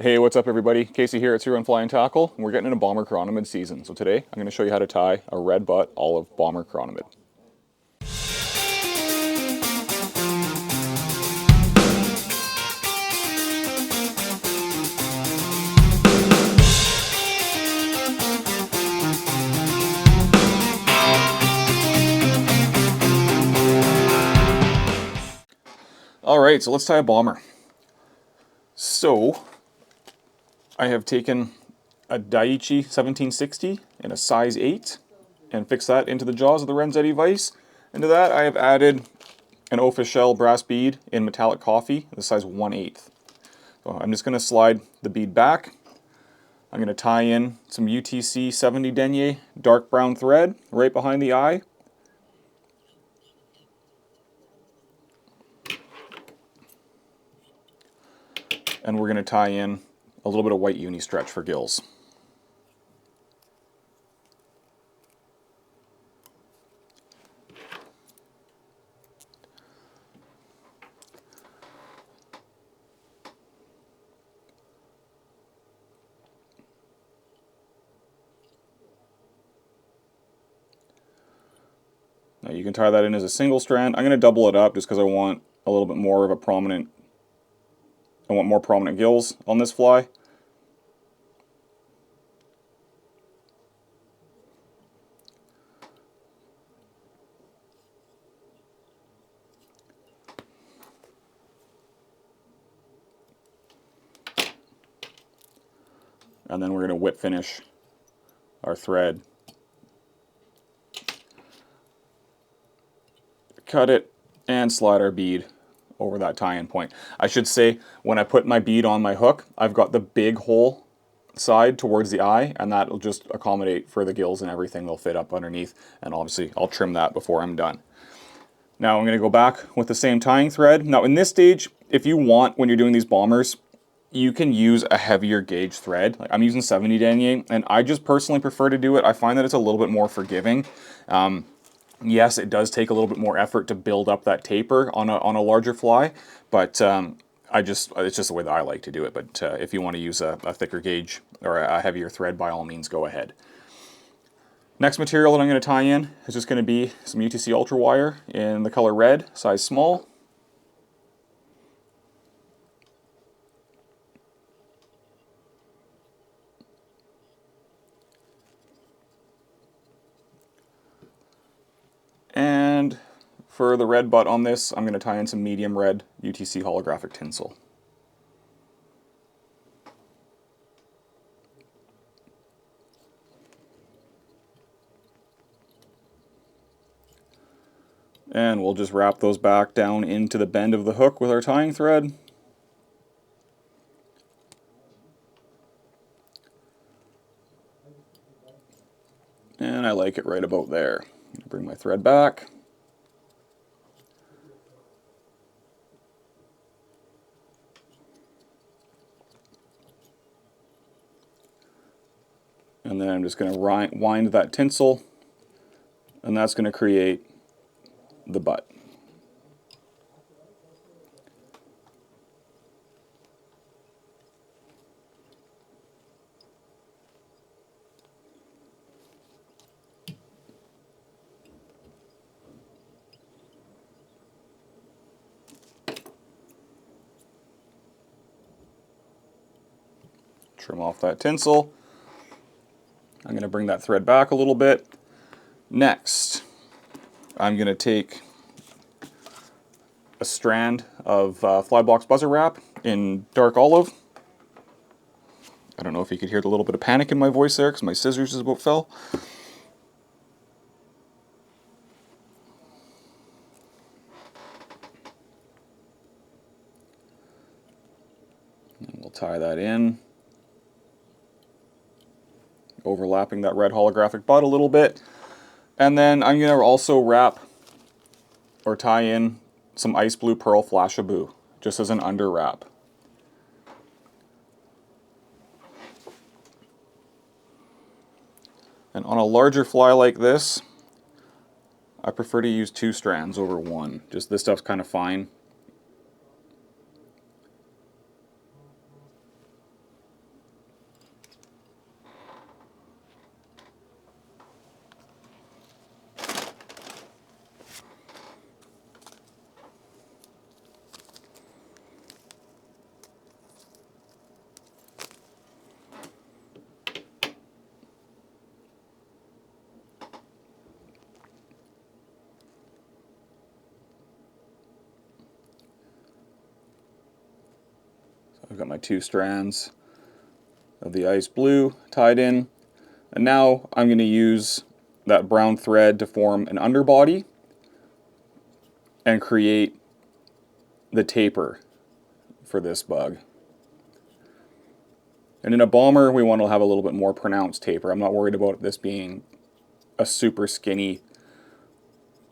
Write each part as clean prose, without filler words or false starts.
Hey, what's up everybody? Casey here at Zero and Fly and Tackle. We're getting into bomber chironomid season. So today I'm going to show you how to tie a red butt olive bomber chironomid. Alright, so let's tie a bomber. So I have taken a Daiichi 1760 in a size 8 and fixed that into the jaws of the Renzetti vise. Into that I have added an OfishL brass bead in metallic coffee, the size 1/8. So I'm just going to slide the bead back. I'm going to tie in some UTC 70 denier dark brown thread right behind the eye. And we're going to tie in a little bit of white uni stretch for gills. Now you can tie that in as a single strand. I'm going to double it up just because I want a little bit more of a prominent, I want more prominent gills on this fly. And then we're going to whip finish our thread. Cut it and slide our bead over that tie-in point. I should say, when I put my bead on my hook, I've got the big hole side towards the eye, and that will just accommodate for the gills and everything. They'll fit up underneath, and obviously I'll trim that before I'm done. Now I'm going to go back with the same tying thread. Now in this stage, if you want, when you're doing these bombers, you can use a heavier gauge thread. Like I'm using 70 denier, and I just personally prefer to do it. I find that it's a little bit more forgiving. Yes, it does take a little bit more effort to build up that taper on a larger fly, but it's just the way that I like to do it. But if you want to use a thicker gauge or a heavier thread, by all means, go ahead. Next material that I'm going to tie in is just going to be some UTC Ultra wire in the color red, size small. And for the red butt on this, I'm going to tie in some medium red UTC holographic tinsel. And we'll just wrap those back down into the bend of the hook with our tying thread. And I like it right about there. Bring my thread back. And then I'm just going to wind that tinsel, and that's going to create the butt. Trim off that tinsel. I'm going to bring that thread back a little bit. Next, I'm going to take a strand of fly box buzzer wrap in dark olive. I don't know if you could hear the little bit of panic in my voice there because my scissors just about fell. And we'll tie that in, overlapping that red holographic butt a little bit. And then I'm going to also wrap or tie in some ice blue pearl flashabou, just as an under wrap. And on a larger fly like this, I prefer to use 2 strands over 1. Just this stuff's kind of fine. I've got my 2 strands of the ice blue tied in. And now I'm going to use that brown thread to form an underbody and create the taper for this bug. And in a bomber, we want to have a little bit more pronounced taper. I'm not worried about this being a super skinny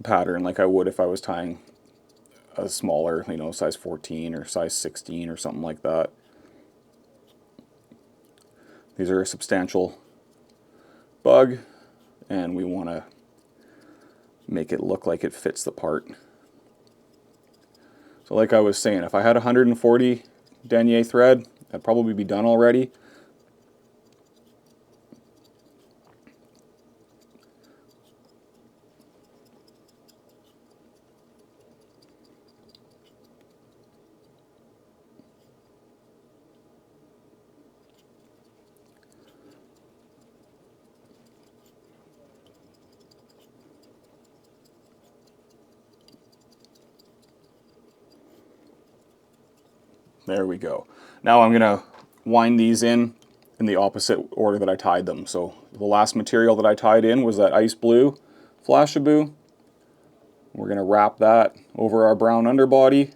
pattern like I would if I was tying a smaller, you know, size 14 or size 16 or something like that. These are a substantial bug, and we want to make it look like it fits the part. So like I was saying, if I had 140 denier thread, I'd probably be done already. There we go. Now I'm going to wind these in the opposite order that I tied them. So the last material that I tied in was that ice blue Flashaboo. We're going to wrap that over our brown underbody.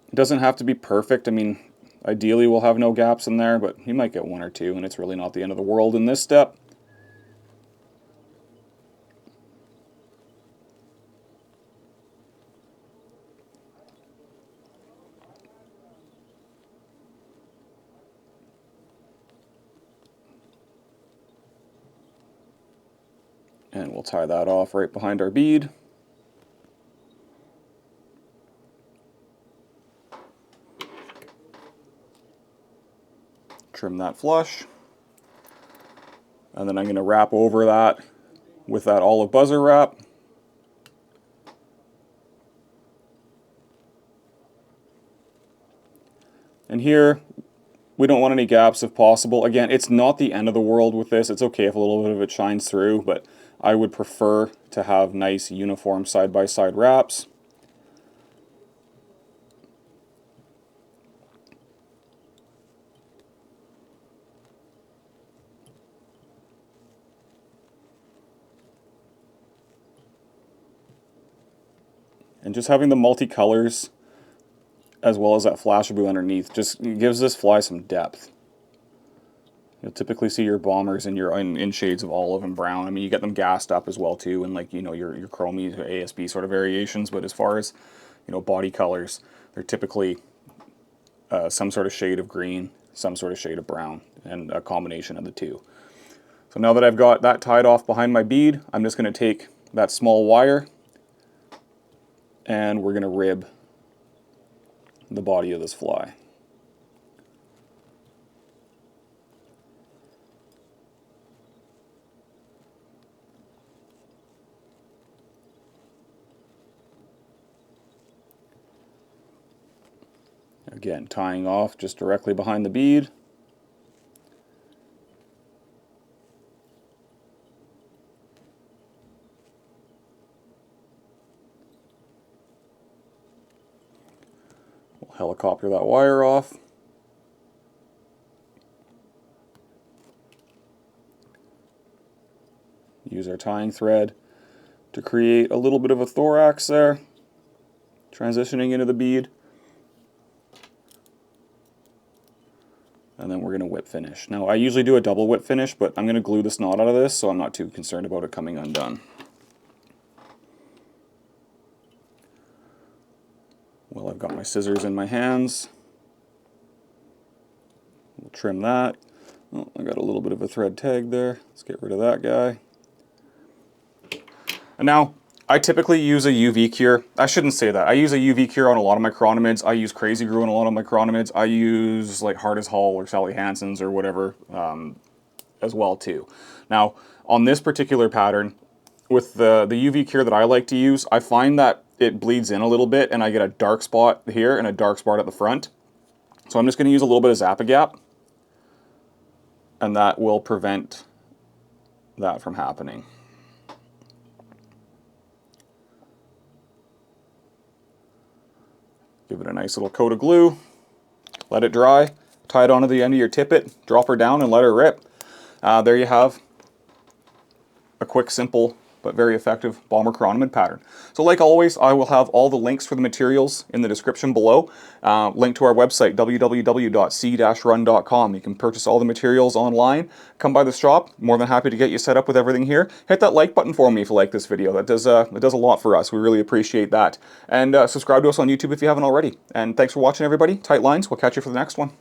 It doesn't have to be perfect. I mean, ideally we'll have no gaps in there, but you might get 1 or 2, and it's really not the end of the world in this step. And we'll tie that off right behind our bead. Trim that flush. And then I'm going to wrap over that with that olive buzzer wrap. And here, we don't want any gaps if possible. Again, it's not the end of the world with this. It's okay if a little bit of it shines through, but I would prefer to have nice uniform side-by-side wraps. And just having the multicolors as well as that Flashaboo underneath just gives this fly some depth. You'll typically see your bombers in shades of olive and brown. I mean, you get them gassed up as well too, and like, you know, your chromies, ASB sort of variations. But as far as, you know, body colors, they're typically some sort of shade of green, some sort of shade of brown, and a combination of the two. So now that I've got that tied off behind my bead, I'm just going to take that small wire and we're going to rib the body of this fly. Again, tying off just directly behind the bead. We'll helicopter that wire off. Use our tying thread to create a little bit of a thorax there, transitioning into the bead. And then we're going to whip finish. Now, I usually do a double whip finish, but I'm going to glue this knot out of this, so I'm not too concerned about it coming undone. Well, I've got my scissors in my hands. We'll trim that. Oh, I got a little bit of a thread tag there. Let's get rid of that guy. And now, I typically use a UV cure. I shouldn't say that. I use a UV cure on a lot of my chironomids. I use Crazy Glue on a lot of my chironomids. I use like Hard as Hull or Sally Hansen's or whatever as well too. Now, on this particular pattern, with the UV cure that I like to use, I find that it bleeds in a little bit and I get a dark spot here and a dark spot at the front. So I'm just going to use a little bit of Zap-A-Gap, and that will prevent that from happening. Give it a nice little coat of glue. let it dry, tie it onto the end of your tippet, drop her down and let her rip. There you have a quick, simple, but very effective bomber chironomid pattern. So like always, I will have all the links for the materials in the description below. Link to our website, www.c-run.com. You can purchase all the materials online. Come by the shop. More than happy to get you set up with everything here. Hit that like button for me if you like this video. That does a lot for us. We really appreciate that. And subscribe to us on YouTube if you haven't already. And thanks for watching, everybody. Tight lines. We'll catch you for the next one.